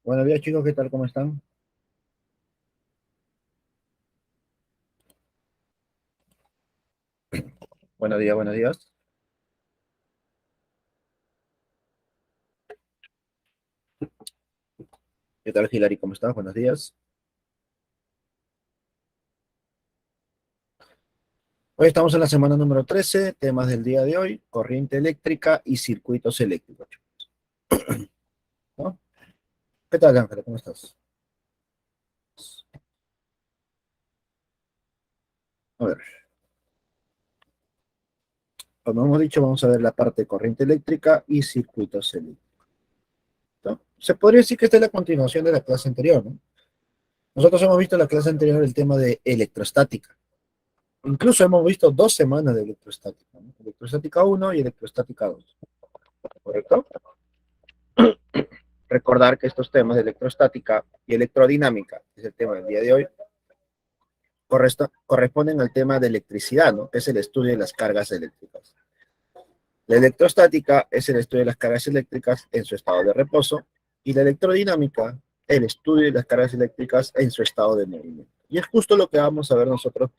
Buenos días, chicos, ¿qué tal? ¿Cómo están? Buenos días, buenos días. ¿Qué tal, Hilary? ¿Cómo estás? Buenos días. Hoy estamos en la semana número 13, temas del día de hoy, corriente eléctrica y circuitos eléctricos, ¿no? ¿Qué tal, Ángela? ¿Cómo estás? A ver, como hemos dicho, vamos a ver la parte de corriente eléctrica y circuitos eléctricos, ¿no? Se podría decir que esta es la continuación de la clase anterior, ¿no? Nosotros hemos visto en la clase anterior el tema de electrostática. Incluso hemos visto 2 semanas de electrostática, ¿no? Electrostática 1 y electrostática 2, ¿correcto? Recordar que estos temas de electrostática y electrodinámica, que es el tema del día de hoy, corresponden al tema de electricidad, ¿no? Que es el estudio de las cargas eléctricas. La electrostática es el estudio de las cargas eléctricas en su estado de reposo y la electrodinámica, el estudio de las cargas eléctricas en su estado de movimiento. Y es justo lo que vamos a ver nosotros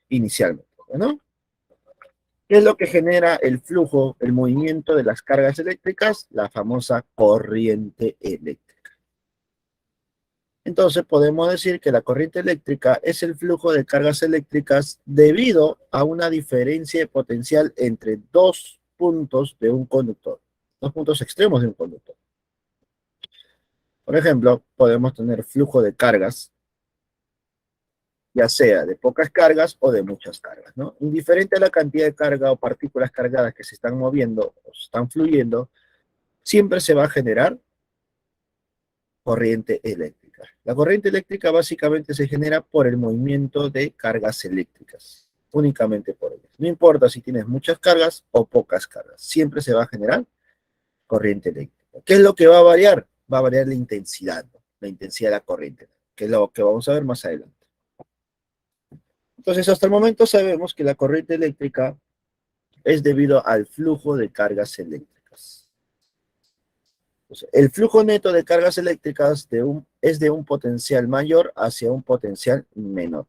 inicialmente, ¿no? ¿Qué es lo que genera el flujo, el movimiento de las cargas eléctricas? La famosa corriente eléctrica. Entonces podemos decir que la corriente eléctrica es el flujo de cargas eléctricas debido a una diferencia de potencial entre dos puntos de un conductor, dos puntos extremos de un conductor. Por ejemplo, podemos tener flujo de cargas, ya sea de pocas cargas o de muchas cargas, ¿no? Indiferente a la cantidad de carga o partículas cargadas que se están moviendo o se están fluyendo, siempre se va a generar corriente eléctrica. La corriente eléctrica básicamente se genera por el movimiento de cargas eléctricas, únicamente por ellas. No importa si tienes muchas cargas o pocas cargas, siempre se va a generar corriente eléctrica. ¿Qué es lo que va a variar? Va a variar la intensidad, ¿no? La intensidad de la corriente, que es lo que vamos a ver más adelante. Entonces, hasta el momento sabemos que la corriente eléctrica es debido al flujo de cargas eléctricas. Entonces, el flujo neto de cargas eléctricas es de un potencial mayor hacia un potencial menor.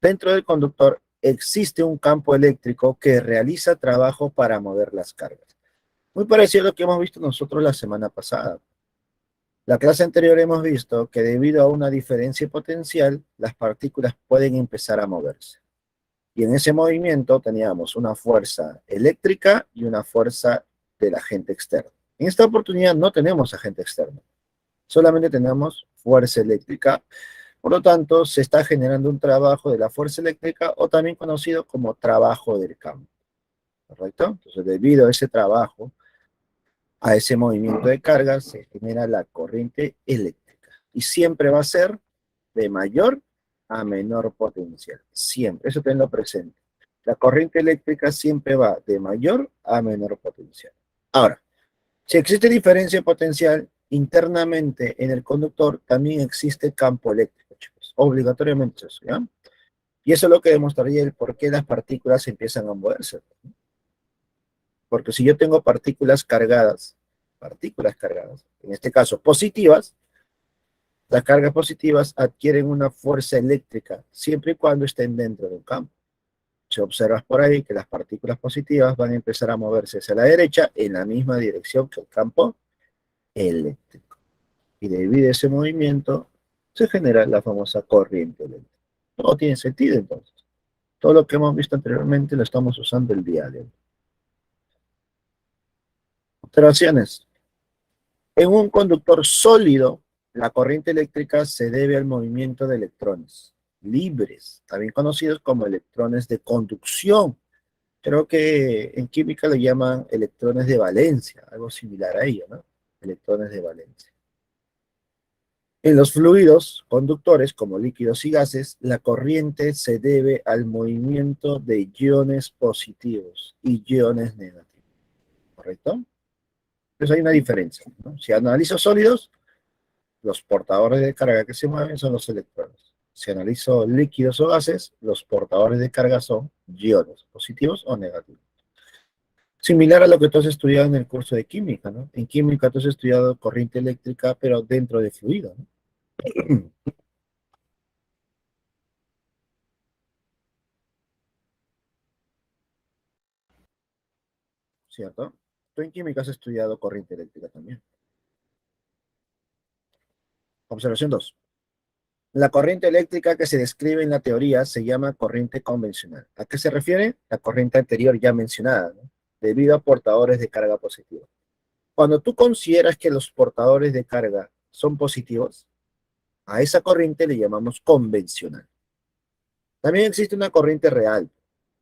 Dentro del conductor existe un campo eléctrico que realiza trabajo para mover las cargas. Muy parecido a lo que hemos visto nosotros la semana pasada. La clase anterior hemos visto que debido a una diferencia potencial, las partículas pueden empezar a moverse. Y en ese movimiento teníamos una fuerza eléctrica y una fuerza del agente externo. En esta oportunidad no tenemos agente externo, solamente tenemos fuerza eléctrica. Por lo tanto, se está generando un trabajo de la fuerza eléctrica o también conocido como trabajo del campo, ¿correcto? Entonces, debido a ese trabajo, a ese movimiento de carga, se genera la corriente eléctrica. Y siempre va a ser de mayor a menor potencial. Siempre, eso tenlo presente. La corriente eléctrica siempre va de mayor a menor potencial. Ahora, si existe diferencia potencial internamente en el conductor, también existe campo eléctrico, chicos. Obligatoriamente eso, ¿ya? Y eso es lo que demostraría el por qué las partículas empiezan a moverse. Porque si yo tengo partículas cargadas, en este caso positivas, las cargas positivas adquieren una fuerza eléctrica siempre y cuando estén dentro de un campo. Si observas por ahí que las partículas positivas van a empezar a moverse hacia la derecha en la misma dirección que el campo eléctrico. Y debido a ese movimiento se genera la famosa corriente eléctrica. Todo tiene sentido entonces. Todo lo que hemos visto anteriormente lo estamos usando el día de hoy. Observaciones. En un conductor sólido, la corriente eléctrica se debe al movimiento de electrones libres, también conocidos como electrones de conducción. Creo que en química lo llaman electrones de valencia, algo similar a ello, ¿no? Electrones de valencia. En los fluidos conductores, como líquidos y gases, la corriente se debe al movimiento de iones positivos y iones negativos, ¿correcto? Entonces hay una diferencia, ¿no? Si analizo sólidos, los portadores de carga que se mueven son los electrones. Si analizo líquidos o gases, los portadores de carga son iones, positivos o negativos. Similar a lo que tú has estudiado en el curso de química, ¿no? En química tú has estudiado corriente eléctrica, pero dentro de fluido, ¿no? ¿Cierto? Tú en química has estudiado corriente eléctrica también. Observación 2. La corriente eléctrica que se describe en la teoría se llama corriente convencional. ¿A qué se refiere? La corriente anterior ya mencionada, ¿no? Debido a portadores de carga positiva. Cuando tú consideras que los portadores de carga son positivos, a esa corriente le llamamos convencional. También existe una corriente real,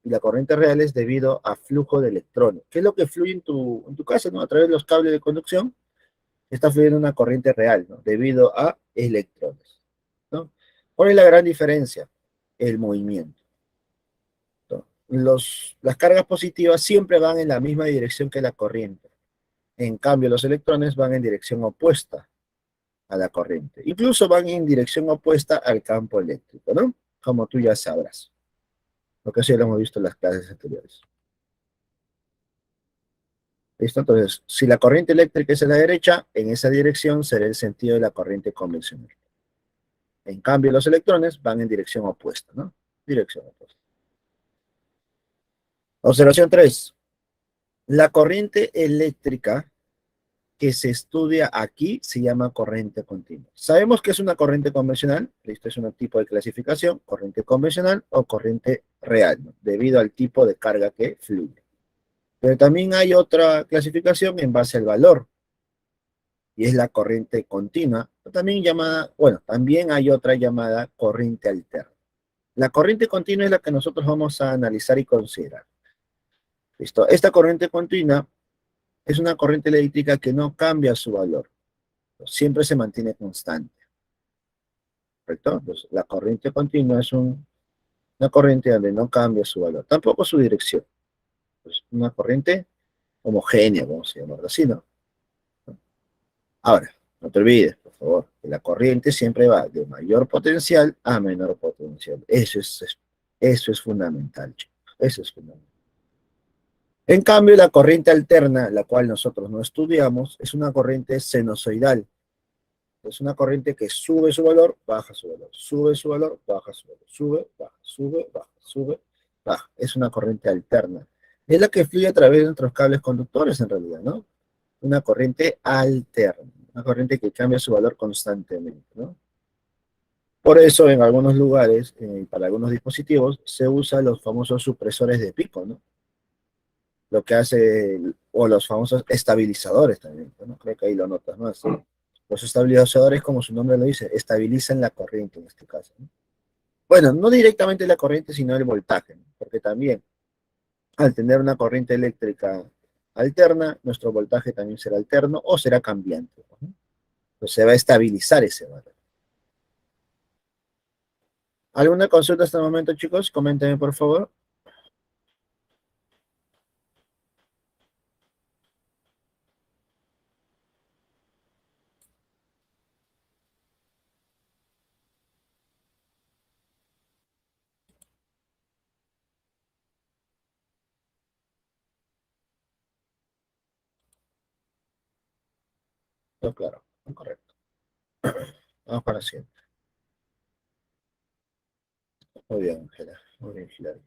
y la corriente real es debido a flujo de electrones. ¿Qué es lo que fluye en tu casa, ¿no? A través de los cables de conducción, está fluyendo una corriente real, ¿no? Debido a electrones, ¿no? ¿Cuál es la gran diferencia? El movimiento, ¿no? Las cargas positivas siempre van en la misma dirección que la corriente. En cambio, los electrones van en dirección opuesta a la corriente. Incluso van en dirección opuesta al campo eléctrico, ¿no? Como tú ya sabrás, porque eso ya lo hemos visto en las clases anteriores. ¿Listo? Entonces, si la corriente eléctrica es a la derecha, en esa dirección será el sentido de la corriente convencional. En cambio, los electrones van en dirección opuesta, ¿no? Dirección opuesta. Observación 3. La corriente eléctrica que se estudia aquí se llama corriente continua. Sabemos que es una corriente convencional, listo, es un tipo de clasificación, corriente convencional o corriente real, ¿no? Debido al tipo de carga que fluye. Pero también hay otra clasificación en base al valor, y es la corriente continua, también llamada, bueno, también hay otra llamada corriente alterna. La corriente continua es la que nosotros vamos a analizar y considerar. ¿Listo? Esta corriente continua es una corriente eléctrica que no cambia su valor, siempre se mantiene constante, ¿correcto? Entonces, la corriente continua es una corriente donde no cambia su valor, tampoco su dirección. Es una corriente homogénea, vamos a llamarlo así, ¿no? Ahora, no te olvides, por favor, que la corriente siempre va de mayor potencial a menor potencial. Eso es fundamental, chicos. Eso es fundamental. En cambio, la corriente alterna, la cual nosotros no estudiamos, es una corriente sinusoidal. Es una corriente que sube su valor, baja su valor, sube su valor, baja su valor, sube, baja, sube, baja, sube, baja. Es una corriente alterna. Es la que fluye a través de nuestros cables conductores en realidad, ¿no? Una corriente alterna, una corriente que cambia su valor constantemente, ¿no? Por eso en algunos lugares, para algunos dispositivos, se usan los famosos supresores de pico, ¿no? Lo que hace, o los famosos estabilizadores también, ¿no? Creo que ahí lo notas más, ¿no? Los estabilizadores, como su nombre lo dice, estabilizan la corriente en este caso, ¿no? Bueno, no directamente la corriente, sino el voltaje, ¿no? Porque también, al tener una corriente eléctrica alterna, nuestro voltaje también será alterno o será cambiante, ¿no? Pues se va a estabilizar ese valor. ¿Alguna consulta hasta el momento, chicos? Coméntenme, por favor. No, claro, correcto. Vamos para siempre. Muy bien, Ángela. Muy bien, Hilary.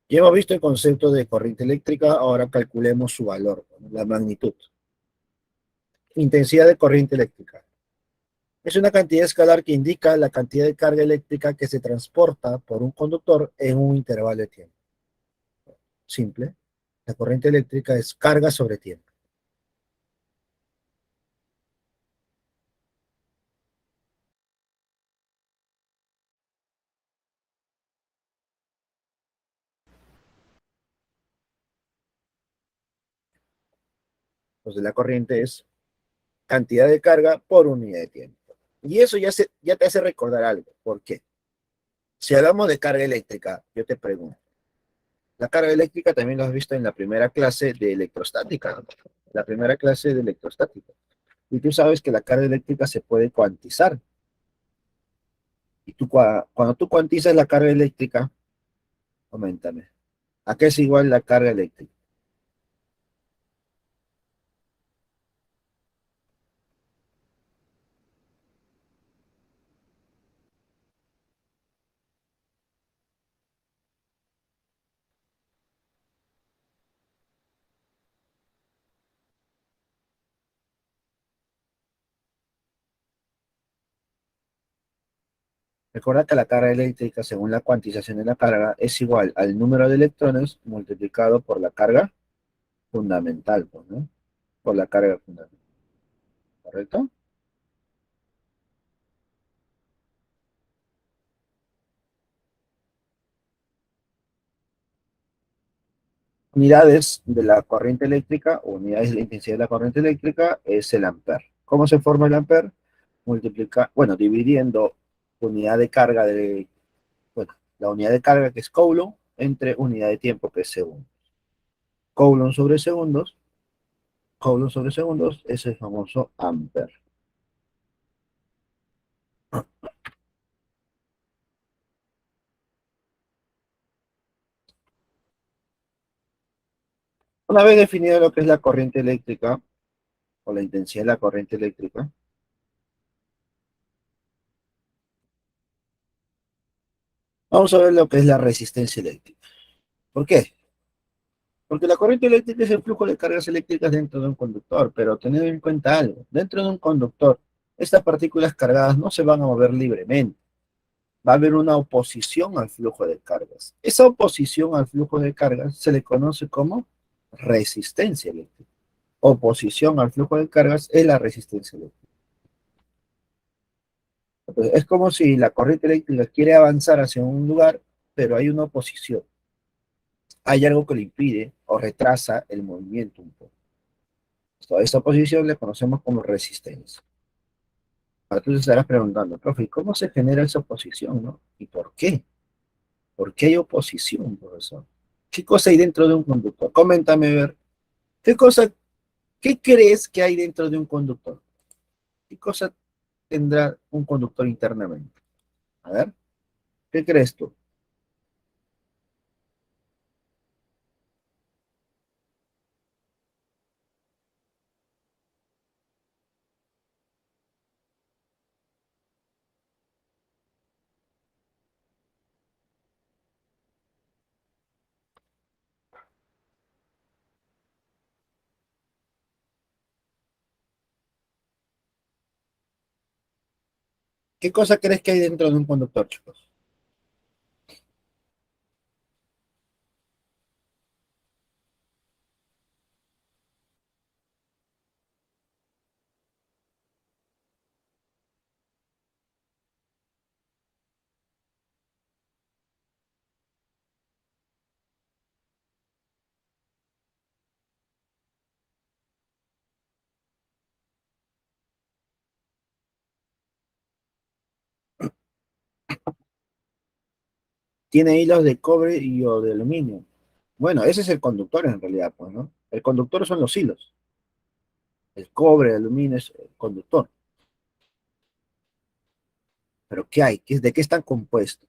Ya hemos visto el concepto de corriente eléctrica, ahora calculemos su valor, ¿no? La magnitud. Intensidad de corriente eléctrica. Es una cantidad escalar que indica la cantidad de carga eléctrica que se transporta por un conductor en un intervalo de tiempo. Simple. La corriente eléctrica es carga sobre tiempo. Entonces la corriente es cantidad de carga por unidad de tiempo. Y eso ya te hace recordar algo. ¿Por qué? Si hablamos de carga eléctrica, yo te pregunto, la carga eléctrica también lo has visto en la primera clase de electrostática, ¿no? La primera clase de electrostática. Y tú sabes que la carga eléctrica se puede cuantizar. Y tú, cuando tú cuantizas la carga eléctrica, coméntame, ¿a qué es igual la carga eléctrica? Recuerda que la carga eléctrica, según la cuantización de la carga, es igual al número de electrones multiplicado por la carga fundamental, pues, ¿no? Por la carga fundamental, ¿correcto? Unidades de la corriente eléctrica, o unidades de la intensidad de la corriente eléctrica, es el amper. ¿Cómo se forma el amper? Dividiendo unidad de carga bueno, la unidad de carga que es Coulomb entre unidad de tiempo que es segundo. Coulomb sobre segundos, Coulomb sobre segundos es el famoso amper. Una vez definido lo que es la corriente eléctrica o la intensidad de la corriente eléctrica, vamos a ver lo que es la resistencia eléctrica. ¿Por qué? Porque la corriente eléctrica es el flujo de cargas eléctricas dentro de un conductor, pero tened en cuenta algo, dentro de un conductor, estas partículas cargadas no se van a mover libremente, va a haber una oposición al flujo de cargas. Esa oposición al flujo de cargas se le conoce como resistencia eléctrica. Oposición al flujo de cargas es la resistencia eléctrica. Entonces, es como si la corriente eléctrica quiere avanzar hacia un lugar, pero hay una oposición. Hay algo que le impide o retrasa el movimiento un poco. A esta oposición le conocemos como resistencia. Ahora tú te estarás preguntando, profe, ¿cómo se genera esa oposición, no? ¿Y por qué? ¿Por qué hay oposición, profesor? ¿Qué cosa hay dentro de un conductor? Coméntame, a ver, ¿qué cosa, qué crees que hay dentro de un conductor? ¿Qué cosa tendrá un conductor internamente? A ver, ¿qué crees tú? ¿Qué cosa crees que hay dentro de un conductor, chicos? Tiene hilos de cobre y o de aluminio. Bueno, ese es el conductor en realidad, pues, ¿no? El conductor son los hilos. El cobre, el aluminio es el conductor. Pero ¿qué hay? ¿De qué están compuestos?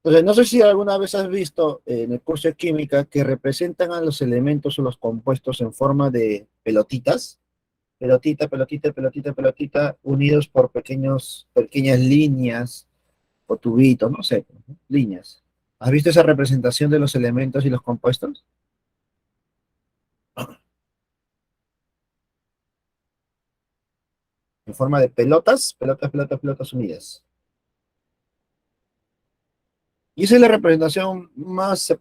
Entonces, no sé si alguna vez has visto en el curso de química que representan a los elementos o los compuestos en forma de pelotitas, pelotita, pelotita, pelotita, pelotita, unidos por pequeñas líneas o tubitos, no sé, ¿no? Líneas. ¿Has visto esa representación de los elementos y los compuestos? En forma de pelotas, pelotas, pelotas, pelotas unidas. Y esa es la representación más,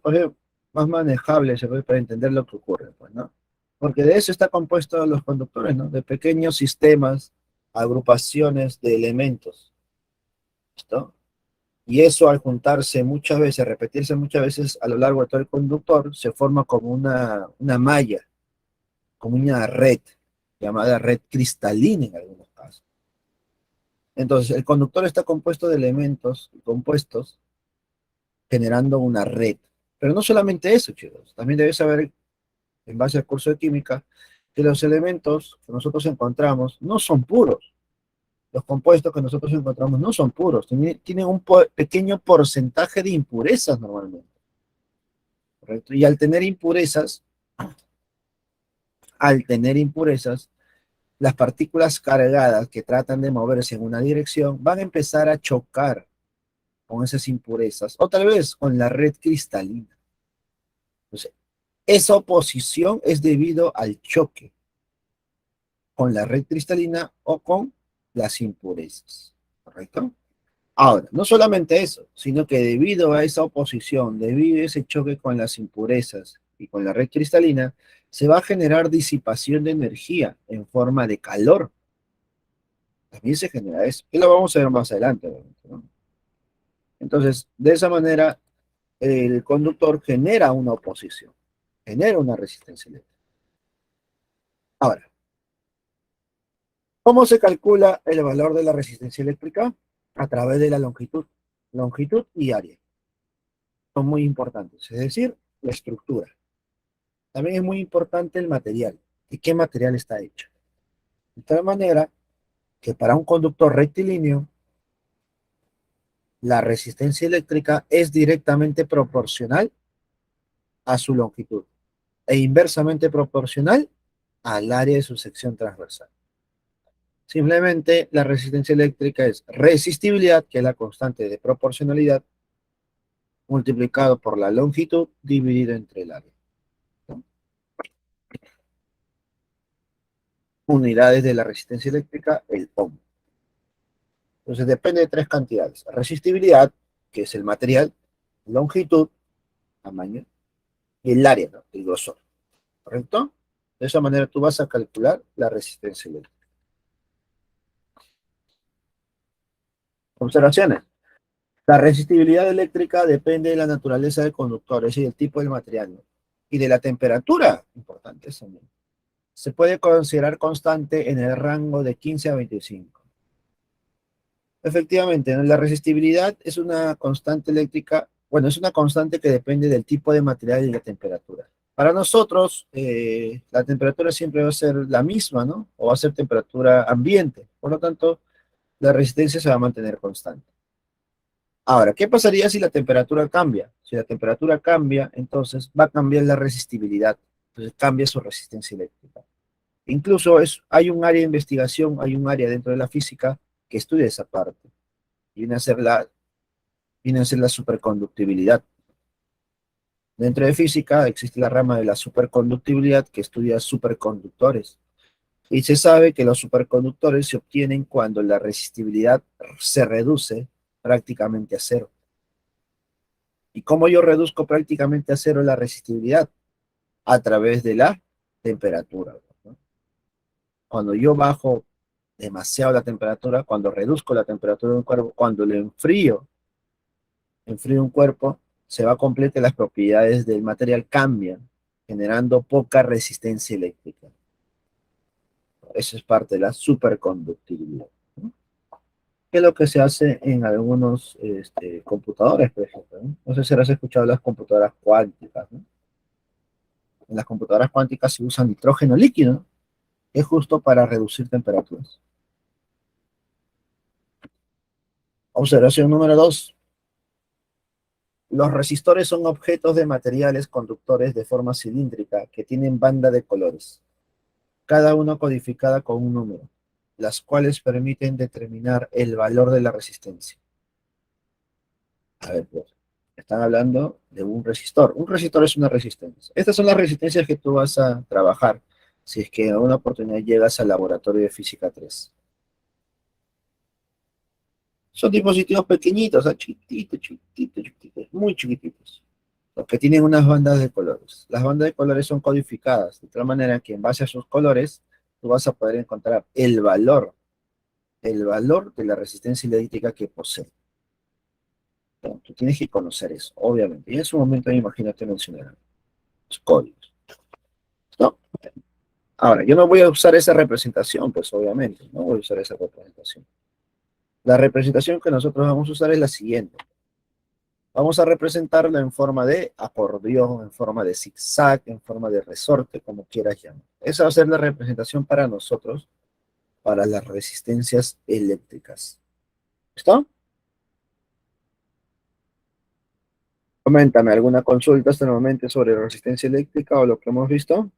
más manejable, se puede, para entender lo que ocurre, pues, ¿no? Porque de eso está compuesto los conductores, ¿no? De pequeños sistemas, agrupaciones de elementos, ¿listo? Y eso al juntarse muchas veces, repetirse muchas veces a lo largo de todo el conductor, se forma como una malla, como una red, llamada red cristalina en algunos casos. Entonces, el conductor está compuesto de elementos compuestos generando una red. Pero no solamente eso, chicos. También debes saber, en base al curso de química, que los elementos que nosotros encontramos no son puros. Los compuestos que nosotros encontramos no son puros. Tienen un pequeño porcentaje de impurezas normalmente. ¿Correcto? Y al tener impurezas, las partículas cargadas que tratan de moverse en una dirección van a empezar a chocar con esas impurezas, o tal vez con la red cristalina. Entonces, esa oposición es debido al choque con la red cristalina o con las impurezas, ¿correcto? Ahora, no solamente eso, sino que debido a esa oposición, debido a ese choque con las impurezas y con la red cristalina, se va a generar disipación de energía en forma de calor. También se genera eso. Y lo vamos a ver más adelante, obviamente, ¿no? Entonces, de esa manera, el conductor genera una oposición, genera una resistencia eléctrica. Ahora, ¿cómo se calcula el valor de la resistencia eléctrica? A través de la longitud. Longitud y área son muy importantes, es decir, la estructura. También es muy importante el material. ¿Y qué material está hecho? De tal manera que para un conductor rectilíneo, la resistencia eléctrica es directamente proporcional a su longitud e inversamente proporcional al área de su sección transversal. Simplemente la resistencia eléctrica es resistibilidad, que es la constante de proporcionalidad, multiplicado por la longitud dividido entre el área, ¿no? Unidades de la resistencia eléctrica, el ohm. Entonces depende de tres cantidades. Resistibilidad, que es el material, longitud, tamaño, y el área, ¿no? El grosor, ¿correcto? De esa manera tú vas a calcular la resistencia eléctrica. Observaciones. La resistibilidad eléctrica depende de la naturaleza del conductor, es decir, el tipo del material, ¿no? Y de la temperatura, importante eso también. Se puede considerar constante en el rango de 15 a 25. Efectivamente, ¿no? La resistibilidad es una constante eléctrica, bueno, es una constante que depende del tipo de material y la temperatura. Para nosotros, la temperatura siempre va a ser la misma, ¿no? O va a ser temperatura ambiente. Por lo tanto, la resistencia se va a mantener constante. Ahora, ¿qué pasaría si la temperatura cambia? Si la temperatura cambia, entonces va a cambiar la resistibilidad. Entonces cambia su resistencia eléctrica. Incluso hay un área de investigación, hay un área dentro de la física que estudia esa parte. Viene a ser viene a ser la superconductibilidad. Dentro de física existe la rama de la superconductibilidad que estudia superconductores. Y se sabe que los superconductores se obtienen cuando la resistibilidad se reduce prácticamente a cero. ¿Y cómo yo reduzco prácticamente a cero la resistibilidad? A través de la temperatura, ¿no? Cuando yo bajo demasiado la temperatura, cuando reduzco la temperatura de un cuerpo, cuando le enfrío un cuerpo, se va a completar las propiedades del material cambian, generando poca resistencia eléctrica. Eso es parte de la superconductibilidad, ¿no? Que es lo que se hace en algunos computadores, por ejemplo, ¿no? No sé si has escuchado las computadoras cuánticas, ¿no? En las computadoras cuánticas se usa nitrógeno líquido, ¿no? Es justo para reducir temperaturas. Observación número 2. Los resistores son objetos de materiales conductores de forma cilíndrica que tienen banda de colores, cada una codificada con un número, las cuales permiten determinar el valor de la resistencia. A ver, pues, están hablando de un resistor. Un resistor es una resistencia. Estas son las resistencias que tú vas a trabajar si es que en una oportunidad llegas al laboratorio de física 3. Son dispositivos pequeñitos, ¿ah? Chiquititos, chiquititos, chiquititos, muy chiquititos, los que tienen unas bandas de colores. Las bandas de colores son codificadas, de tal manera que en base a sus colores tú vas a poder encontrar el valor de la resistencia eléctrica que posee. Bueno, tú tienes que conocer eso, obviamente. Y en su momento, me imagino, te mencionarán los códigos, ¿no? Ahora, yo no voy a usar esa representación, pues obviamente, no voy a usar esa representación. La representación que nosotros vamos a usar es la siguiente. Vamos a representarlo en forma de acordeón, en forma de zigzag, en forma de resorte, como quieras llamar. Esa va a ser la representación para nosotros, para las resistencias eléctricas. ¿Listo? Coméntame alguna consulta hasta el momento sobre resistencia eléctrica o lo que hemos visto.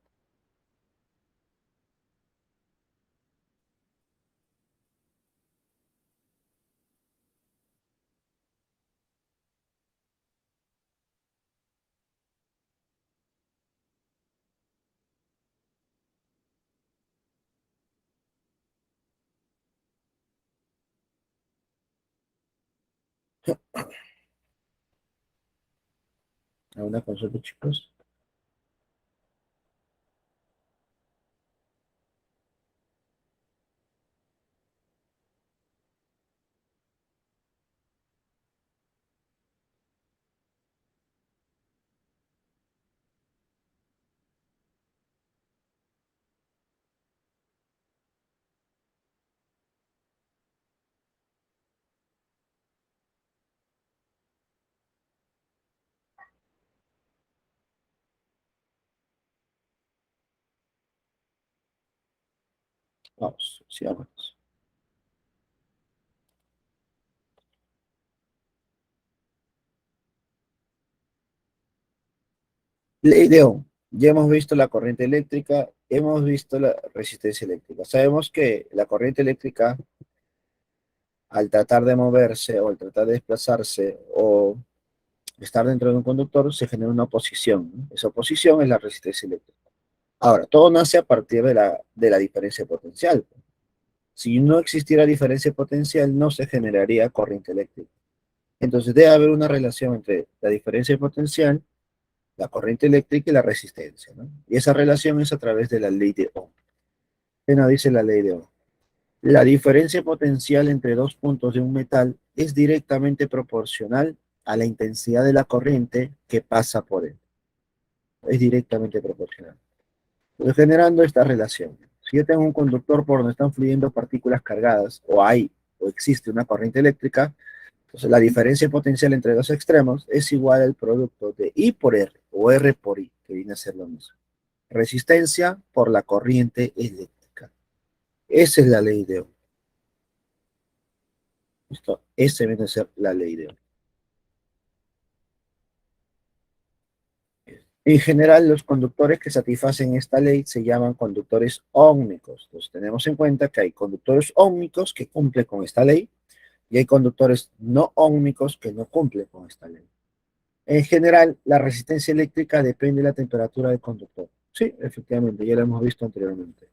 A una consulta, chicos. Vamos, sigamos. Ley de Ohm. Ya hemos visto la corriente eléctrica, hemos visto la resistencia eléctrica. Sabemos que la corriente eléctrica, al tratar de moverse o al tratar de desplazarse o estar dentro de un conductor, se genera una oposición, ¿no? Esa oposición es la resistencia eléctrica. Ahora, todo nace a partir de la diferencia potencial. Si no existiera diferencia potencial, no se generaría corriente eléctrica. Entonces debe haber una relación entre la diferencia potencial, la corriente eléctrica y la resistencia, ¿no? Y esa relación es a través de la ley de Ohm. ¿Qué nos dice la ley de Ohm? La diferencia potencial entre dos puntos de un metal es directamente proporcional a la intensidad de la corriente que pasa por él. Es directamente proporcional. Entonces, generando esta relación. Si yo tengo un conductor por donde están fluyendo partículas cargadas, o hay, o existe una corriente eléctrica, entonces la diferencia potencial entre dos extremos es igual al producto de I por R, o R por I, que viene a ser lo mismo. Resistencia por la corriente eléctrica. Esa es la ley de Ohm. ¿Listo? Esa viene a ser la ley de Ohm. En general, los conductores que satisfacen esta ley se llaman conductores óhmicos. Entonces, tenemos en cuenta que hay conductores óhmicos que cumplen con esta ley y hay conductores no óhmicos que no cumplen con esta ley. En general, la resistencia eléctrica depende de la temperatura del conductor. Sí, efectivamente, ya lo hemos visto anteriormente.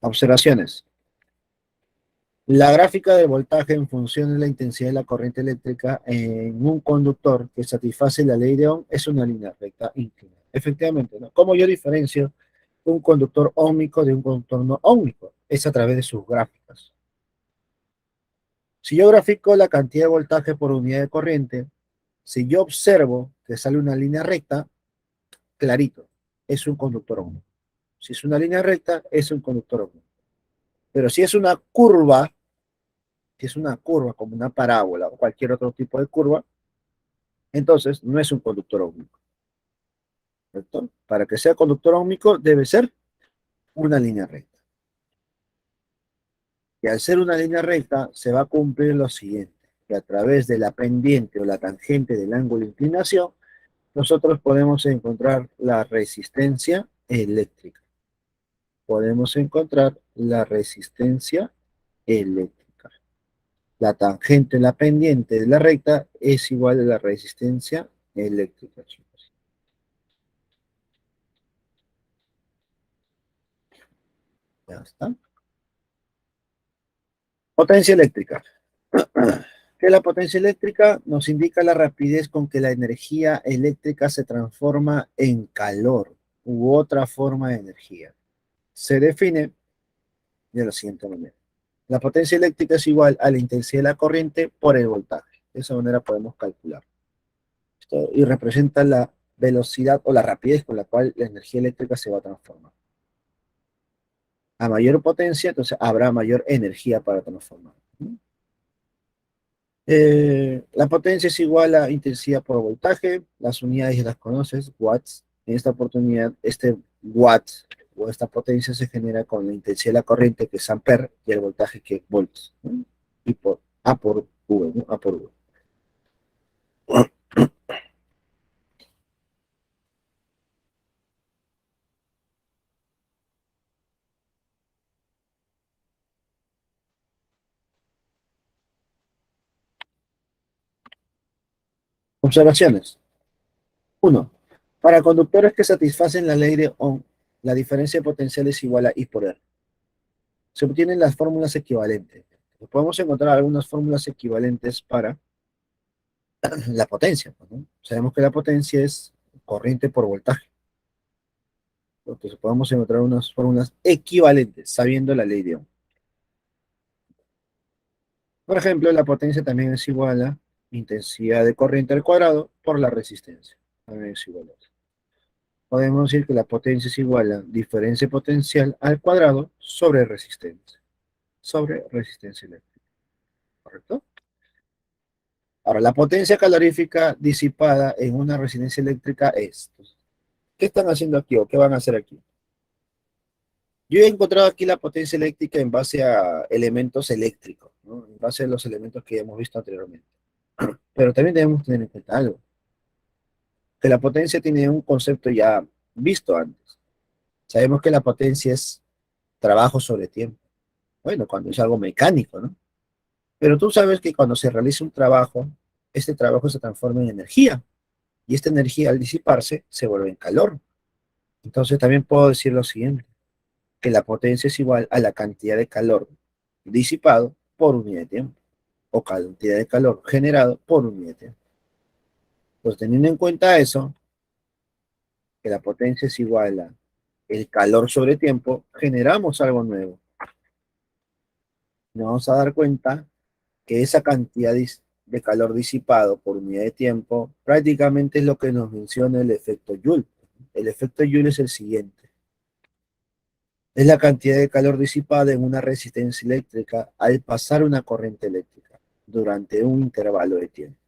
Observaciones. La gráfica de voltaje en función de la intensidad de la corriente eléctrica en un conductor que satisface la ley de Ohm es una línea recta inclinada. Efectivamente, ¿no? ¿Cómo yo diferencio un conductor óhmico de un conductor no óhmico? Es a través de sus gráficas. Si yo grafico la cantidad de voltaje por unidad de corriente, si yo observo que sale una línea recta, clarito, es un conductor óhmico. Si es una línea recta, es un conductor óhmico. Pero si es una curva como una parábola o cualquier otro tipo de curva, entonces no es un conductor óhmico. ¿Cierto? Para que sea conductor óhmico debe ser una línea recta. Y al ser una línea recta se va a cumplir lo siguiente, que a través de la pendiente o la tangente del ángulo de inclinación, nosotros podemos encontrar la resistencia eléctrica. Podemos encontrar la resistencia eléctrica. La tangente, la pendiente de la recta es igual a la resistencia eléctrica, chicos. Ya está. Potencia eléctrica. Que la potencia eléctrica nos indica la rapidez con que la energía eléctrica se transforma en calor u otra forma de energía. Se define de la siguiente manera. La potencia eléctrica es igual a la intensidad de la corriente por el voltaje. De esa manera podemos calcular. Esto, y representa la velocidad o la rapidez con la cual la energía eléctrica se va a transformar. A mayor potencia, entonces habrá mayor energía para transformar. La potencia es igual a intensidad por voltaje, las unidades ya las conoces, watts. En esta oportunidad, este watt o esta potencia se genera con la intensidad de la corriente, que es amper, y el voltaje, que es volts, ¿no? Y por A por V, ¿no? A por V. Observaciones. Uno, para conductores que satisfacen la ley de Ohm, la diferencia de potencial es igual a I por R. Se obtienen las fórmulas equivalentes. Podemos encontrar algunas fórmulas equivalentes para la potencia, ¿no? Sabemos que la potencia es corriente por voltaje. Entonces podemos encontrar unas fórmulas equivalentes sabiendo la ley de Ohm. Por ejemplo, la potencia también es igual a intensidad de corriente al cuadrado por la resistencia. También es igual a eso. Podemos decir que la potencia es igual a diferencia potencial al cuadrado sobre resistencia. Sobre resistencia eléctrica. ¿Correcto? Ahora, la potencia calorífica disipada en una resistencia eléctrica es. ¿Qué están haciendo aquí o qué van a hacer aquí? Yo he encontrado aquí la potencia eléctrica en base a elementos eléctricos, ¿no? En base a los elementos que hemos visto anteriormente. Pero también debemos tener en cuenta algo, que la potencia tiene un concepto ya visto antes. Sabemos que la potencia es trabajo sobre tiempo. Bueno, cuando es algo mecánico, ¿no? Pero tú sabes que cuando se realiza un trabajo, este trabajo se transforma en energía. Y esta energía al disiparse se vuelve en calor. Entonces también puedo decir lo siguiente, que la potencia es igual a la cantidad de calor disipado por unidad de tiempo, o cantidad de calor generado por unidad de tiempo. Pues teniendo en cuenta eso, que la potencia es igual a el calor sobre tiempo, generamos algo nuevo. Nos vamos a dar cuenta que esa cantidad de calor disipado por unidad de tiempo prácticamente es lo que nos menciona el efecto Joule. El efecto Joule es el siguiente. Es la cantidad de calor disipada en una resistencia eléctrica al pasar una corriente eléctrica durante un intervalo de tiempo.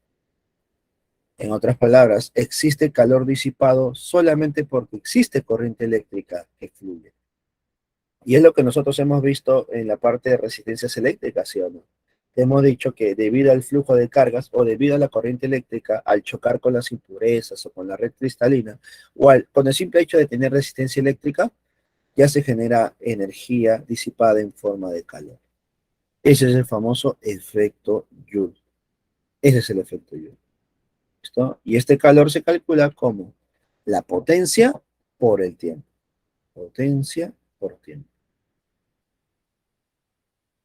En otras palabras, existe calor disipado solamente porque existe corriente eléctrica que fluye. Y es lo que nosotros hemos visto en la parte de resistencias eléctricas, ¿sí o no? Hemos dicho que debido al flujo de cargas o debido a la corriente eléctrica, al chocar con las impurezas o con la red cristalina, con el simple hecho de tener resistencia eléctrica, ya se genera energía disipada en forma de calor. Ese es el famoso efecto Joule. Ese es el efecto Joule. ¿Listo? Y este calor se calcula como la potencia por el tiempo. Potencia por tiempo.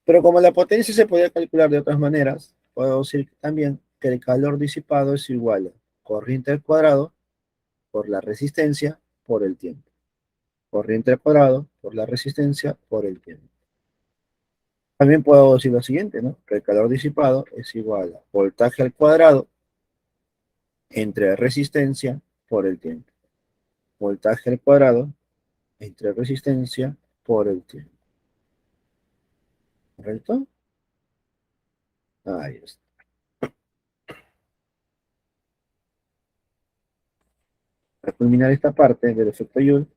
Pero como la potencia se podía calcular de otras maneras, puedo decir también que el calor disipado es igual a corriente al cuadrado por la resistencia por el tiempo. Corriente al cuadrado por la resistencia por el tiempo. También puedo decir lo siguiente, ¿no? Que el calor disipado es igual a voltaje al cuadrado entre resistencia por el tiempo. Voltaje al cuadrado entre resistencia por el tiempo. ¿Correcto? Ahí está. Para culminar esta parte del efecto Joule,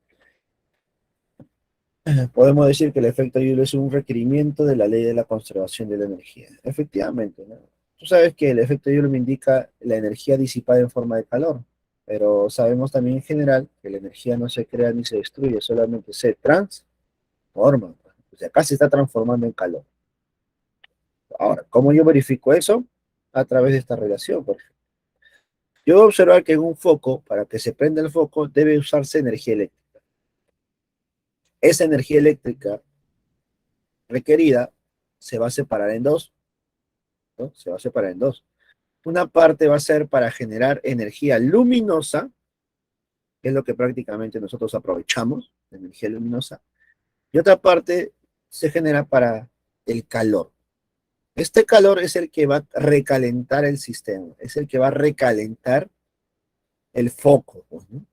podemos decir que el efecto Joule es un requerimiento de la ley de la conservación de la energía. Efectivamente, ¿no? Tú sabes que el efecto Joule me indica la energía disipada en forma de calor, pero sabemos también en general que la energía no se crea ni se destruye, solamente se transforma. O sea, acá se está transformando en calor. Ahora, ¿cómo yo verifico eso? A través de esta relación, por ejemplo. Yo voy a observar que en un foco, para que se prenda el foco, debe usarse energía eléctrica. Esa energía eléctrica requerida se va a separar en dos, ¿no? Se va a separar en dos. Una parte va a ser para generar energía luminosa, que es lo que prácticamente nosotros aprovechamos, la energía luminosa, y otra parte se genera para el calor. Este calor es el que va a recalentar el sistema, es el que va a recalentar el foco, pues, ¿no?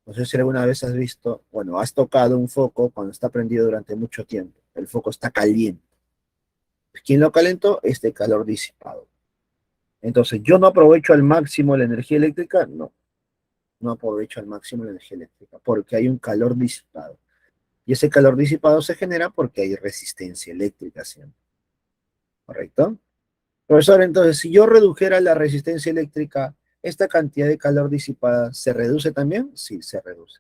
No sé si alguna vez has visto, bueno, has tocado un foco cuando está prendido durante mucho tiempo. El foco está caliente. ¿Quién lo calentó? Este calor disipado. Entonces, ¿yo no aprovecho al máximo la energía eléctrica? No, no aprovecho al máximo la energía eléctrica porque hay un calor disipado. Y ese calor disipado se genera porque hay resistencia eléctrica siempre. ¿Correcto? Profesor, entonces, si yo redujera la resistencia eléctrica, ¿esta cantidad de calor disipada se reduce también? Sí, se reduce.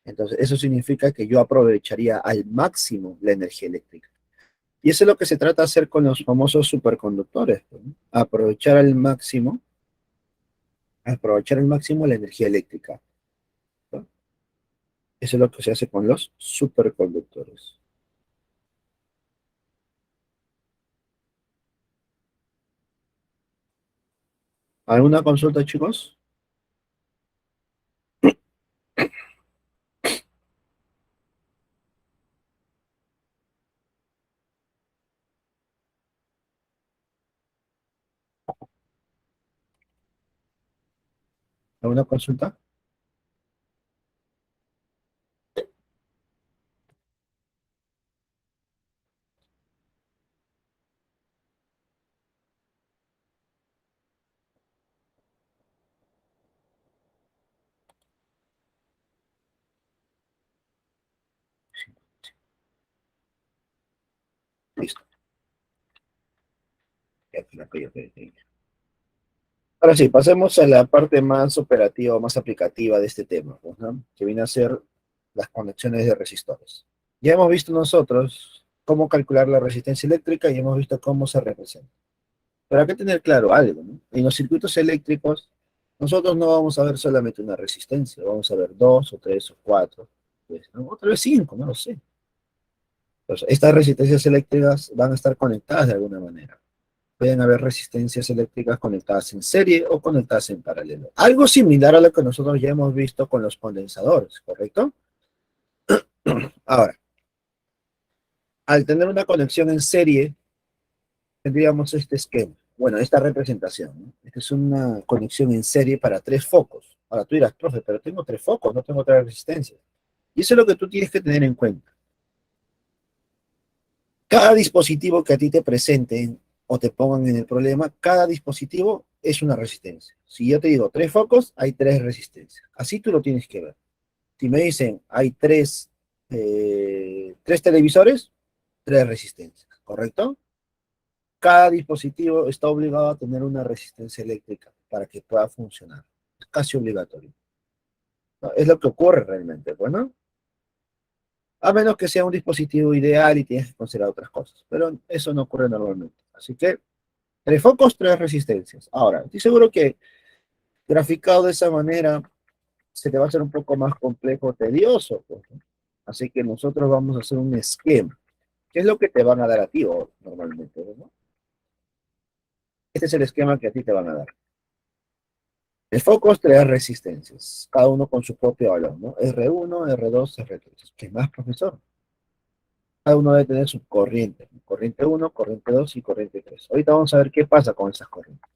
Entonces, eso significa que yo aprovecharía al máximo la energía eléctrica. Y eso es lo que se trata de hacer con los famosos superconductores, ¿no? Aprovechar al máximo la energía eléctrica, ¿no? Eso es lo que se hace con los superconductores. ¿Alguna consulta, chicos? ¿Alguna consulta? Listo. Ya, ok, ok, ok. Ahora sí, pasemos a la parte más operativa, más aplicativa de este tema, pues, ¿no? Que viene a ser las conexiones de resistores. Ya hemos visto nosotros cómo calcular la resistencia eléctrica y hemos visto cómo se representa. Pero hay que tener claro algo, ¿no? En los circuitos eléctricos, nosotros no vamos a ver solamente una resistencia, vamos a ver dos o tres o cuatro, pues, ¿no? O tal vez cinco, no lo sé. Entonces, estas resistencias eléctricas van a estar conectadas de alguna manera. Pueden haber resistencias eléctricas conectadas en serie o conectadas en paralelo. Algo similar a lo que nosotros ya hemos visto con los condensadores, ¿correcto? Ahora, al tener una conexión en serie, tendríamos este esquema. Bueno, esta representación, ¿no? Esta es una conexión en serie para tres focos. Ahora tú dirás, profe, pero tengo tres focos, no tengo tres resistencias. Y eso es lo que tú tienes que tener en cuenta. Cada dispositivo que a ti te presenten o te pongan en el problema, cada dispositivo es una resistencia. Si yo te digo tres focos, hay tres resistencias. Así tú lo tienes que ver. Si me dicen hay tres televisores, tres resistencias, ¿correcto? Cada dispositivo está obligado a tener una resistencia eléctrica para que pueda funcionar. Es casi obligatorio. ¿No? Es lo que ocurre realmente, bueno, a menos que sea un dispositivo ideal y tienes que considerar otras cosas, pero eso no ocurre normalmente. Así que tres focos, tres resistencias. Ahora, estoy seguro que graficado de esa manera se te va a hacer un poco más complejo, tedioso, pues, ¿no? Así que nosotros vamos a hacer un esquema. ¿Qué es lo que te van a dar a ti normalmente, ¿no? Este es el esquema que a ti te van a dar. El foco es tres resistencias, cada uno con su propio valor, ¿no? R1, R2, R3. ¿Qué más, profesor? Cada uno debe tener su corriente. Corriente 1, corriente 2 y corriente 3. Ahorita vamos a ver qué pasa con esas corrientes.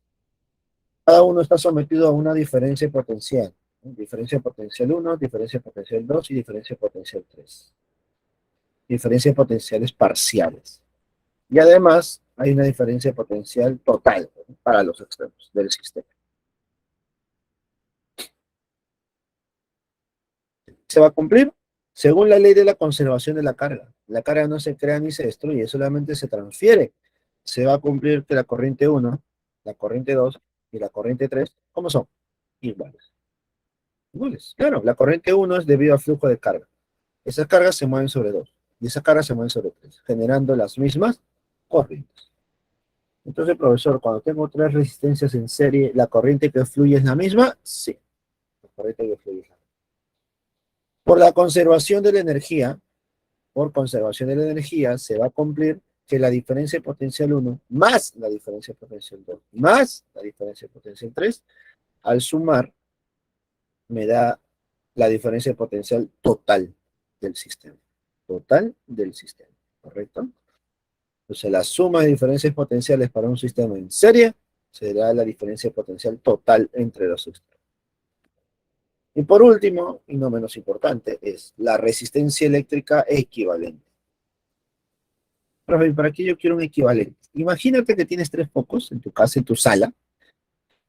Cada uno está sometido a una diferencia potencial, ¿no? Diferencia potencial 1, diferencia potencial 2 y diferencia potencial 3. Diferencias potenciales parciales. Y además hay una diferencia potencial total, ¿no? Para los extremos del sistema. ¿Se va a cumplir? Según la ley de la conservación de la carga. La carga no se crea ni se destruye, solamente se transfiere. Se va a cumplir que la corriente 1, la corriente 2 y la corriente 3, ¿cómo son? Iguales. Iguales. Claro, la corriente 1 es debido al flujo de carga. Esas cargas se mueven sobre 2 y esas cargas se mueven sobre 3, generando las mismas corrientes. Entonces, profesor, cuando tengo tres resistencias en serie, ¿la corriente que fluye es la misma? Sí, la corriente que fluye es la misma. Por la conservación de la energía, por conservación de la energía, se va a cumplir que la diferencia potencial 1 más la diferencia potencial 2 más la diferencia potencial 3, al sumar, me da la diferencia potencial total del sistema. Total del sistema, ¿correcto? Entonces, la suma de diferencias potenciales para un sistema en serie será la diferencia potencial total entre los sistemas. Y por último, y no menos importante, es la resistencia eléctrica equivalente. Profe, ¿para qué yo quiero un equivalente? Imagínate que tienes tres focos en tu casa, en tu sala,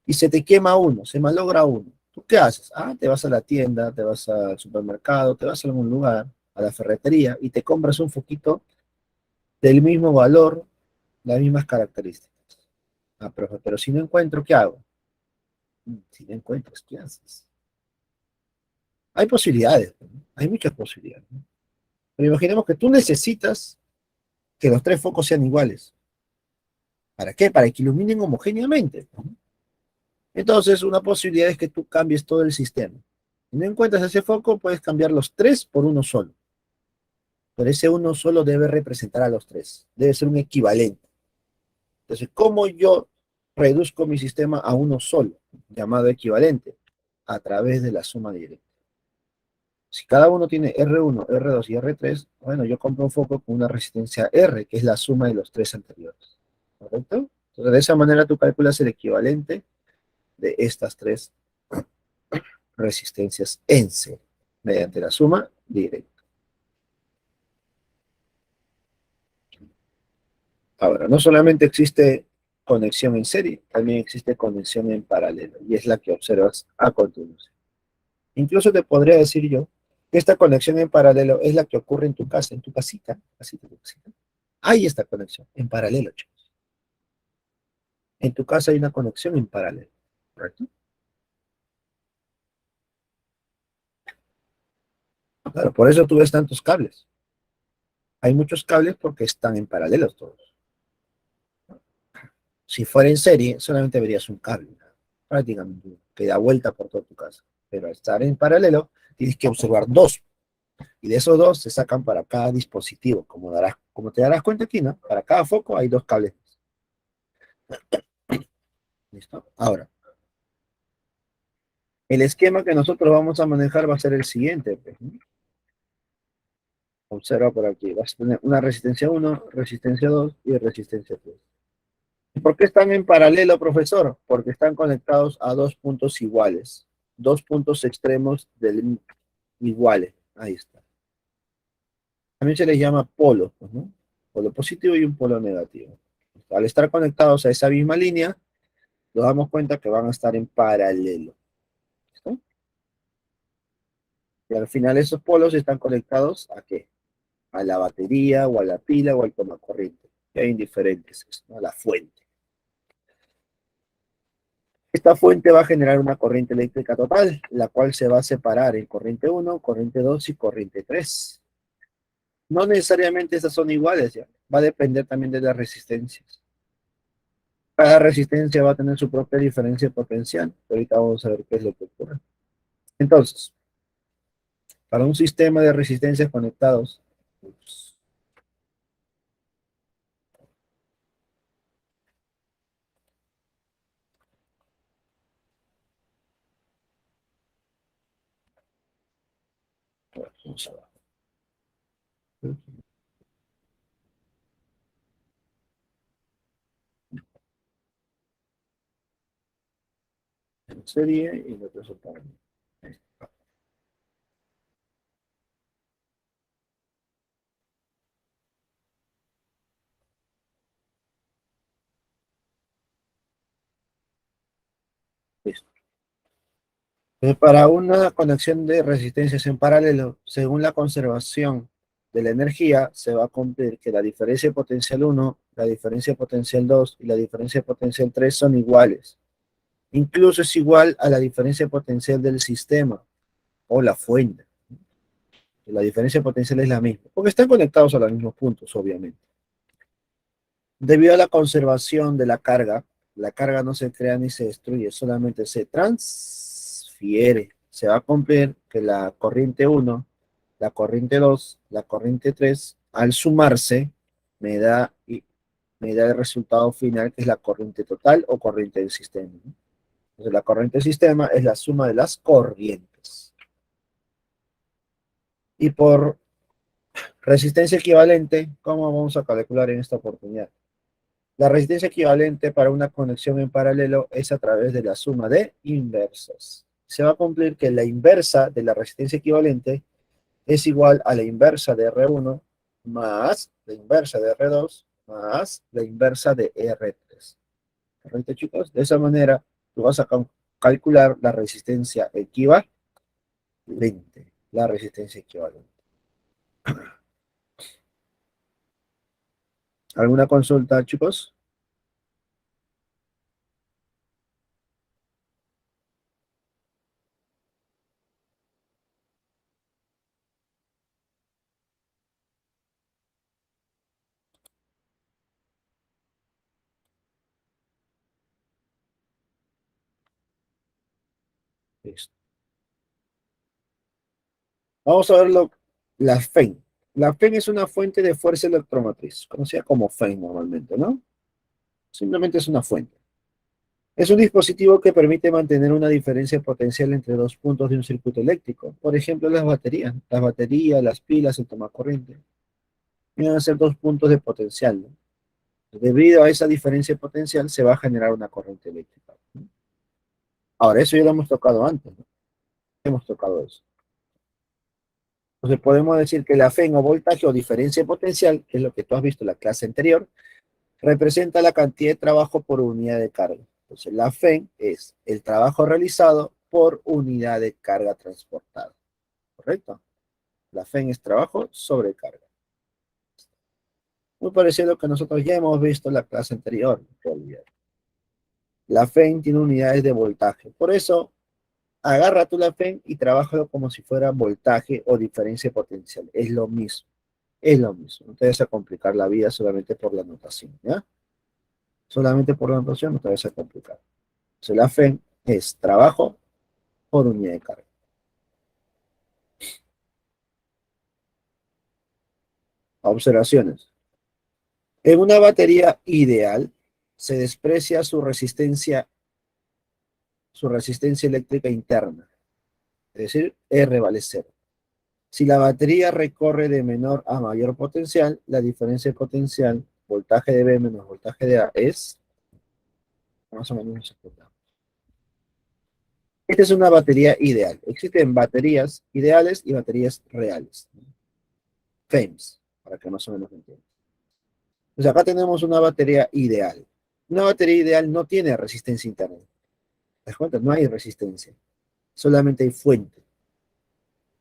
y se te quema uno, se malogra uno. ¿Tú qué haces? Ah, te vas a la tienda, te vas al supermercado, te vas a algún lugar, a la ferretería, y te compras un foquito del mismo valor, las mismas características. Ah, profe, pero si no encuentro, ¿qué hago? Si no encuentras, ¿qué haces? Hay posibilidades, ¿no? Hay muchas posibilidades, ¿no? Pero imaginemos que tú necesitas que los tres focos sean iguales. ¿Para qué? Para que iluminen homogéneamente, ¿no? Entonces, una posibilidad es que tú cambies todo el sistema. Si no encuentras ese foco, puedes cambiar los tres por uno solo. Pero ese uno solo debe representar a los tres. Debe ser un equivalente. Entonces, ¿cómo yo reduzco mi sistema a uno solo, llamado equivalente? A través de la suma directa. Si cada uno tiene R1, R2 y R3, bueno, yo compro un foco con una resistencia R, que es la suma de los tres anteriores. ¿Correcto? Entonces, de esa manera tú calculas el equivalente de estas tres resistencias en serie, mediante la suma directa. Ahora, no solamente existe conexión en serie, también existe conexión en paralelo, y es la que observas a continuación. Incluso te podría decir yo que esta conexión en paralelo es la que ocurre en tu casa, en tu casita, casita, tu casita. Hay esta conexión en paralelo, chicos. En tu casa hay una conexión en paralelo, ¿correcto? Claro, por eso tú ves tantos cables. Hay muchos cables porque están en paralelo todos. Si fuera en serie, solamente verías un cable, prácticamente, que da vuelta por toda tu casa. Pero al estar en paralelo, tienes que observar dos. Y de esos dos se sacan para cada dispositivo. Como te darás cuenta aquí, ¿no? Para cada foco hay dos cables. ¿Listo? Ahora, el esquema que nosotros vamos a manejar va a ser el siguiente, pues, ¿no? Observa por aquí. Vas a tener una resistencia 1, resistencia 2 y resistencia 3. ¿Por qué están en paralelo, profesor? Porque están conectados a dos puntos iguales. Dos puntos extremos del iguales. Ahí está. También se les llama polos, pues, ¿no? Polo positivo y un polo negativo. Al estar conectados a esa misma línea, nos damos cuenta que van a estar en paralelo. ¿Listo? Y al final esos polos están conectados ¿a qué? A la batería o a la pila o al tomacorriente. Y hay indiferentes, ¿no? A la fuente. Esta fuente va a generar una corriente eléctrica total, la cual se va a separar en corriente 1, corriente 2 y corriente 3. No necesariamente esas son iguales, ¿ya? Va a depender también de las resistencias. Cada resistencia va a tener su propia diferencia potencial. Ahorita vamos a ver qué es lo que ocurre. Entonces, para un sistema de resistencias conectados, ups, vamos a ver. En serie y el otro separado. Listo. Para una conexión de resistencias en paralelo, según la conservación de la energía, se va a cumplir que la diferencia potencial 1, la diferencia potencial 2 y la diferencia potencial 3 son iguales. Incluso es igual a la diferencia potencial del sistema o la fuente. La diferencia potencial es la misma, porque están conectados a los mismos puntos, obviamente. Debido a la conservación de la carga no se crea ni se destruye, solamente se transfiere. Se va a cumplir que la corriente 1, la corriente 2, la corriente 3, al sumarse, me da, me da el resultado final, que es la corriente total o corriente del sistema, ¿no? Entonces, la corriente del sistema es la suma de las corrientes. Y por resistencia equivalente, ¿cómo vamos a calcular en esta oportunidad? La resistencia equivalente para una conexión en paralelo es a través de la suma de inversas. Se va a cumplir que la inversa de la resistencia equivalente es igual a la inversa de R1 más la inversa de R2 más la inversa de R3. ¿Correcto, chicos? De esa manera, tú vas a calcular la resistencia equivalente. La resistencia equivalente. ¿Alguna consulta, chicos? Listo. Vamos a ver la FEN. La FEN es una fuente de fuerza electromotriz, conocida como FEN normalmente, ¿no? Simplemente es una fuente. Es un dispositivo que permite mantener una diferencia potencial entre dos puntos de un circuito eléctrico. Por ejemplo, las baterías. Las baterías, las pilas, el tomacorriente. Vienen a ser dos puntos de potencial, ¿no? Debido a esa diferencia de potencial, se va a generar una corriente eléctrica, ¿no? Ahora, eso ya lo hemos tocado antes, ¿no? Hemos tocado eso. Entonces, podemos decir que la FEN o voltaje o diferencia de potencial, que es lo que tú has visto en la clase anterior, representa la cantidad de trabajo por unidad de carga. Entonces, la FEN es el trabajo realizado por unidad de carga transportada. ¿Correcto? La FEN es trabajo sobre carga. Muy parecido a lo que nosotros ya hemos visto en la clase anterior, en realidad. La FEN tiene unidades de voltaje. Por eso, agarra tú la FEN y trabájalo como si fuera voltaje o diferencia potencial. Es lo mismo. Es lo mismo. No te vas a complicar la vida solamente por la notación, ¿ya? Solamente por la notación no te vas a complicar. Entonces, la FEN es trabajo por unidad de carga. Observaciones. En una batería ideal se desprecia su resistencia eléctrica interna, es decir, R vale cero. Si la batería recorre de menor a mayor potencial, la diferencia de potencial, voltaje de B menos voltaje de A, es más o menos esto. Esta es una batería ideal. Existen baterías ideales y baterías reales. FEMS, para que más o menos entiendan. Pues acá tenemos una batería ideal. Una batería ideal no tiene resistencia interna. ¿Te das cuenta? No hay resistencia. Solamente hay fuente.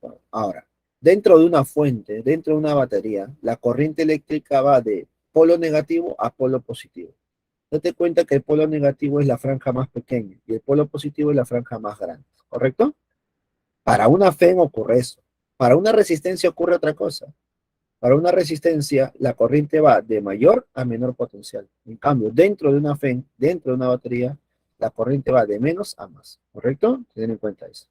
Bueno, ahora, dentro de una fuente, dentro de una batería, la corriente eléctrica va de polo negativo a polo positivo. Date cuenta que el polo negativo es la franja más pequeña y el polo positivo es la franja más grande. ¿Correcto? Para una FEN ocurre eso. Para una resistencia ocurre otra cosa. Para una resistencia, la corriente va de mayor a menor potencial. En cambio, dentro de una FEN, dentro de una batería, la corriente va de menos a más. ¿Correcto? Ten en cuenta eso.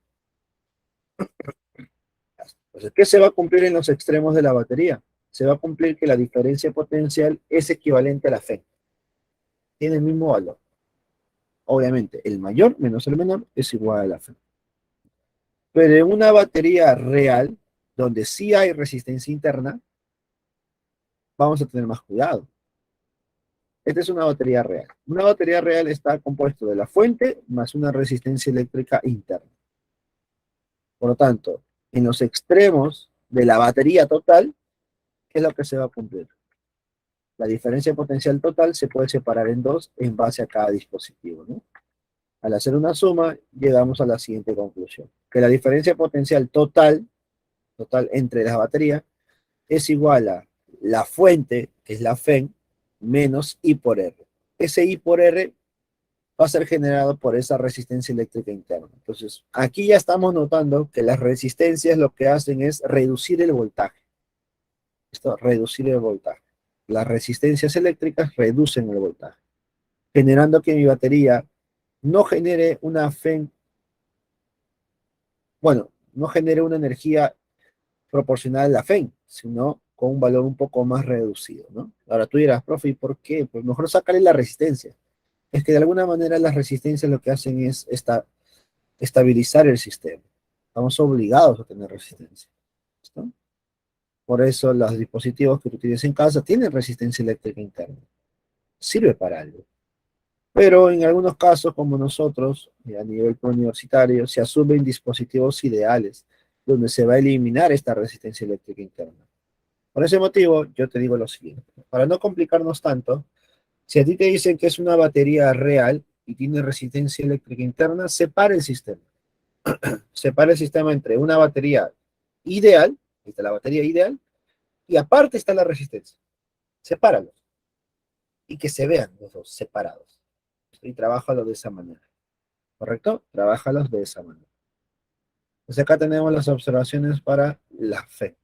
Entonces, ¿qué se va a cumplir en los extremos de la batería? Se va a cumplir que la diferencia potencial es equivalente a la FEN. Tiene el mismo valor. Obviamente, el mayor menos el menor es igual a la FEN. Pero en una batería real, donde sí hay resistencia interna, vamos a tener más cuidado. Esta es una batería real. Una batería real está compuesto de la fuente más una resistencia eléctrica interna. Por lo tanto, en los extremos de la batería total, ¿qué es lo que se va a cumplir? La diferencia potencial total se puede separar en dos en base a cada dispositivo, ¿no? Al hacer una suma, llegamos a la siguiente conclusión, que la diferencia potencial total entre las baterías, es igual a la fuente, que es la FEN, menos I por R. Ese I por R va a ser generado por esa resistencia eléctrica interna. Entonces, aquí ya estamos notando que las resistencias lo que hacen es reducir el voltaje. Esto, reducir el voltaje. Las resistencias eléctricas reducen el voltaje, generando que mi batería no genere una FEN, bueno, no genere una energía proporcional a la FEN, sino con un valor un poco más reducido, ¿no? Ahora tú dirás, profe, ¿y por qué? Pues mejor sacarle la resistencia. Es que de alguna manera las resistencias lo que hacen es estabilizar el sistema. Estamos obligados a tener resistencia. ¿Listo? Por eso los dispositivos que tú tienes en casa tienen resistencia eléctrica interna. Sirve para algo. Pero en algunos casos, como nosotros, a nivel universitario, se asumen dispositivos ideales, donde se va a eliminar esta resistencia eléctrica interna. Por ese motivo, yo te digo lo siguiente. Para no complicarnos tanto, si a ti te dicen que es una batería real y tiene resistencia eléctrica interna, separa el sistema. Separa el sistema entre una batería ideal, está la batería ideal, y aparte está la resistencia. Sepáralos y que se vean los dos separados. Y trabájalo de esa manera. ¿Correcto? Trabájalos de esa manera. Entonces acá tenemos las observaciones para la fe.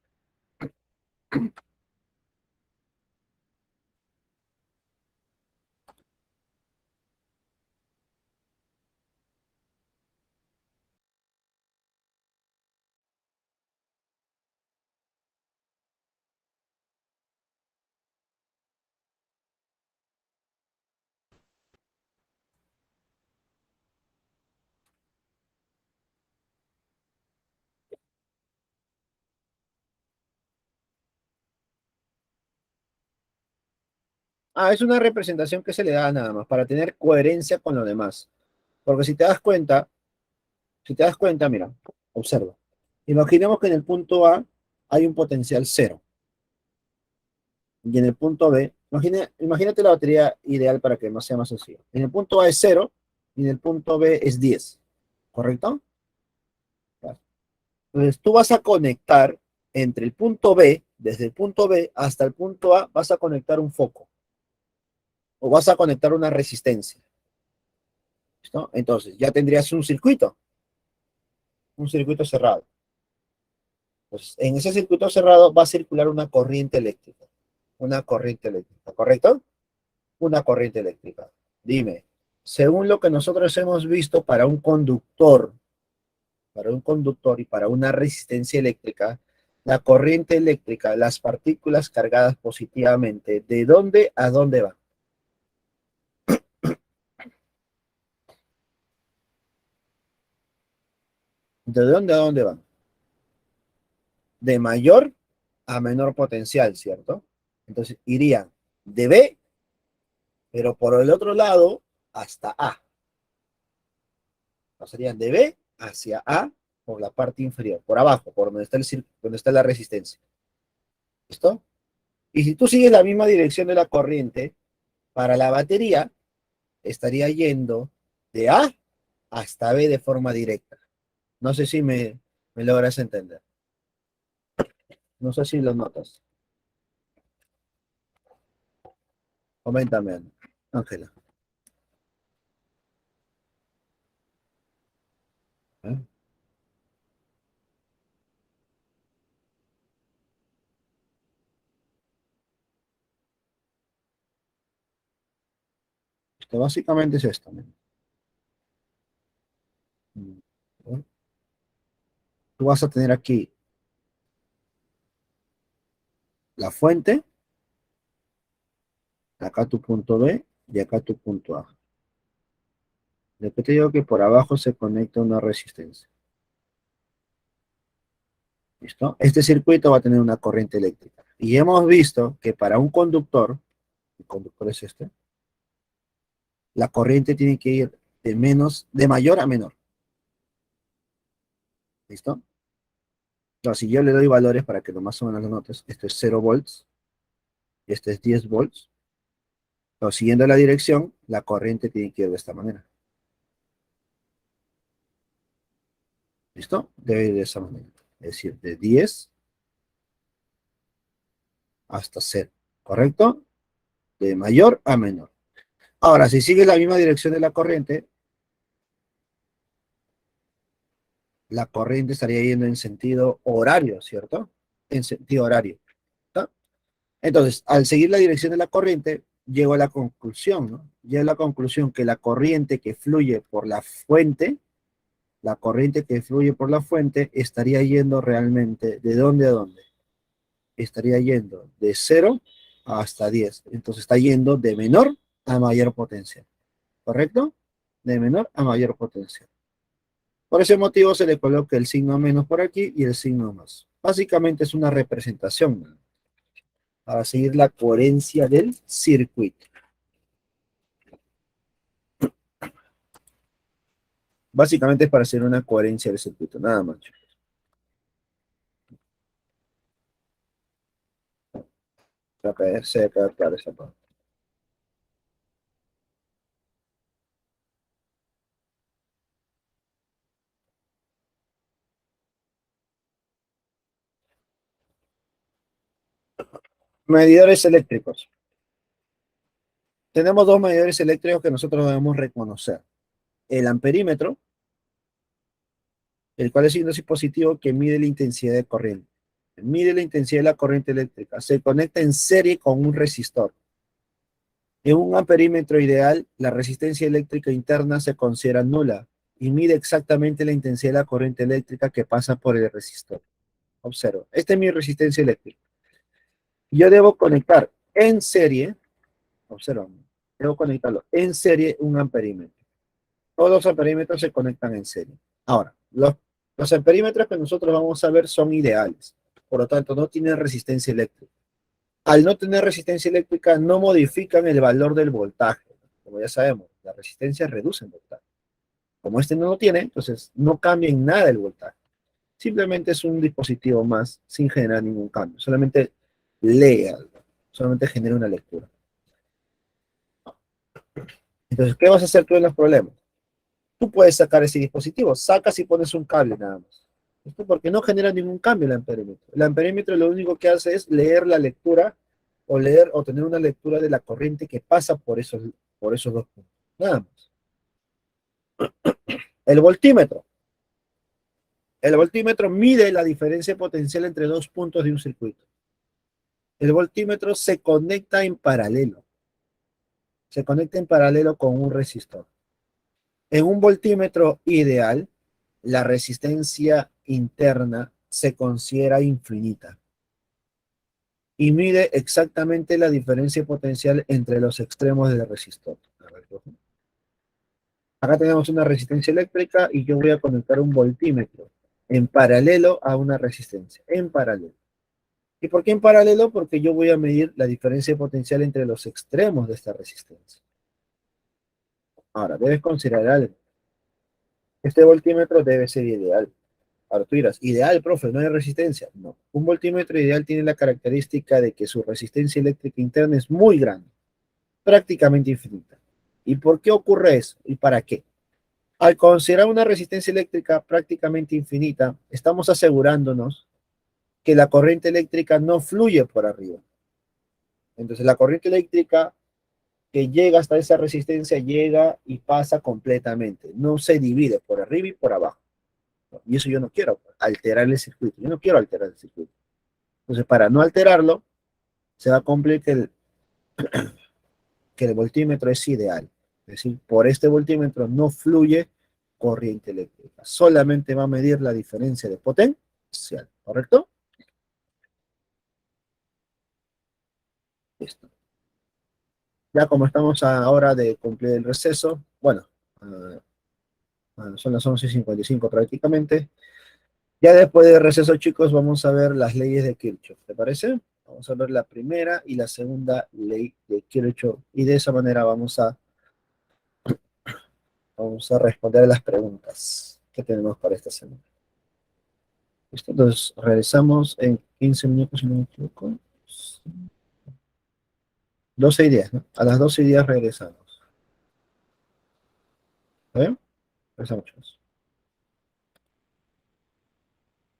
Es una representación que se le da nada más, para tener coherencia con lo demás. Porque si te das cuenta, mira, observa. Imaginemos que en el punto A hay un potencial cero. Y en el punto B, imagínate la batería ideal para que no sea más sencillo. En el punto A es cero y en el punto B es 10. ¿Correcto? Claro. Entonces tú vas a conectar entre el punto B, desde el punto B hasta el punto A, vas a conectar un foco o vas a conectar una resistencia. ¿Listo? Entonces ya tendrías un circuito cerrado. Pues en ese circuito cerrado va a circular una corriente eléctrica, ¿correcto? Una corriente eléctrica. Dime, según lo que nosotros hemos visto para un conductor y para una resistencia eléctrica, la corriente eléctrica, las partículas cargadas positivamente, ¿de dónde a dónde van? ¿De dónde a dónde van? De mayor a menor potencial, ¿cierto? Entonces irían de B, pero por el otro lado, hasta A. Pasarían de B hacia A por la parte inferior, por abajo, por donde está la resistencia. ¿Listo? Y si tú sigues la misma dirección de la corriente, para la batería estaría yendo de A hasta B de forma directa. No sé si me logras entender. No sé si lo notas. Coméntame, Ángela. ¿Eh? Esto básicamente es esto. ¿No? ¿Eh? Tú vas a tener aquí la fuente, acá tu punto B y acá tu punto A. Después te digo que por abajo se conecta una resistencia. ¿Listo? Este circuito va a tener una corriente eléctrica. Y hemos visto que para un conductor, el conductor es este, la corriente tiene que ir de mayor a menor. ¿Listo? Entonces, si yo le doy valores para que lo más o menos lo notes, esto es 0 volts y este es 10 volts. Entonces, siguiendo la dirección, la corriente tiene que ir de esta manera. ¿Listo? Debe ir de esa manera. Es decir, de 10 hasta 0. ¿Correcto? De mayor a menor. Ahora, si sigue la misma dirección de la corriente estaría yendo en sentido horario, ¿cierto? En sentido horario. ¿Está? Entonces, al seguir la dirección de la corriente, llego a la conclusión, ¿no? Llego a la conclusión que la corriente que fluye por la fuente estaría yendo realmente, ¿de dónde a dónde? Estaría yendo de 0 hasta 10. Entonces está yendo de menor a mayor potencia, ¿correcto? De menor a mayor potencia. Por ese motivo se le coloca el signo menos por aquí y el signo más. Básicamente es una representación, ¿no? Para seguir la coherencia del circuito. Básicamente es para hacer una coherencia del circuito, nada más. Se va a quedar clara esa parte. Medidores eléctricos. Tenemos dos medidores eléctricos que nosotros debemos reconocer. El amperímetro, el cual es un dispositivo que mide la intensidad de corriente. Mide la intensidad de la corriente eléctrica. Se conecta en serie con un resistor. En un amperímetro ideal, la resistencia eléctrica interna se considera nula y mide exactamente la intensidad de la corriente eléctrica que pasa por el resistor. Observo, esta es mi resistencia eléctrica. Yo debo conectar en serie, observa, debo conectarlo en serie un amperímetro. Todos los amperímetros se conectan en serie. Ahora, los amperímetros que nosotros vamos a ver son ideales. Por lo tanto, no tienen resistencia eléctrica. Al no tener resistencia eléctrica, no modifican el valor del voltaje. Como ya sabemos, la resistencia reduce el voltaje. Como este no lo tiene, entonces no cambia en nada el voltaje. Simplemente es un dispositivo más sin generar ningún cambio. Solamente lee algo. Solamente genera una lectura. Entonces, ¿qué vas a hacer tú en los problemas? Tú puedes sacar ese dispositivo. Sacas y pones un cable nada más. Esto porque no genera ningún cambio el amperímetro. El amperímetro lo único que hace es leer la lectura o leer o tener una lectura de la corriente que pasa por esos dos puntos. Nada más. El voltímetro. El voltímetro mide la diferencia potencial entre dos puntos de un circuito. El voltímetro se conecta en paralelo. Se conecta en paralelo con un resistor. En un voltímetro ideal, la resistencia interna se considera infinita y mide exactamente la diferencia potencial entre los extremos del resistor. Acá tenemos una resistencia eléctrica y yo voy a conectar un voltímetro en paralelo a una resistencia, en paralelo. ¿Y por qué en paralelo? Porque yo voy a medir la diferencia potencial entre los extremos de esta resistencia. Ahora, debes considerar algo. Este voltímetro debe ser ideal. Ahora tú dirás, ideal, profe, no hay resistencia. No, un voltímetro ideal tiene la característica de que su resistencia eléctrica interna es muy grande, prácticamente infinita. ¿Y por qué ocurre eso? ¿Y para qué? Al considerar una resistencia eléctrica prácticamente infinita, estamos asegurándonos que la corriente eléctrica no fluye por arriba. Entonces la corriente eléctrica que llega hasta esa resistencia llega y pasa completamente, no se divide por arriba y por abajo. Y eso yo no quiero, alterar el circuito, yo no quiero alterar el circuito. Entonces, para no alterarlo, se va a cumplir que el voltímetro es ideal. Es decir, por este voltímetro no fluye corriente eléctrica, solamente va a medir la diferencia de potencial, ¿correcto? Listo. Ya como estamos a hora de cumplir el receso, bueno, son las 11:55 prácticamente. Ya después del receso, chicos, vamos a ver las leyes de Kirchhoff, ¿te parece? Vamos a ver la primera y la segunda ley de Kirchhoff y de esa manera vamos a responder a las preguntas que tenemos para esta semana. ¿Listo? Entonces, regresamos en 15 minutos, si no me equivoco. 12:10, ¿no? A las 12:10 regresamos. ¿Está bien? Regresamos, chicos.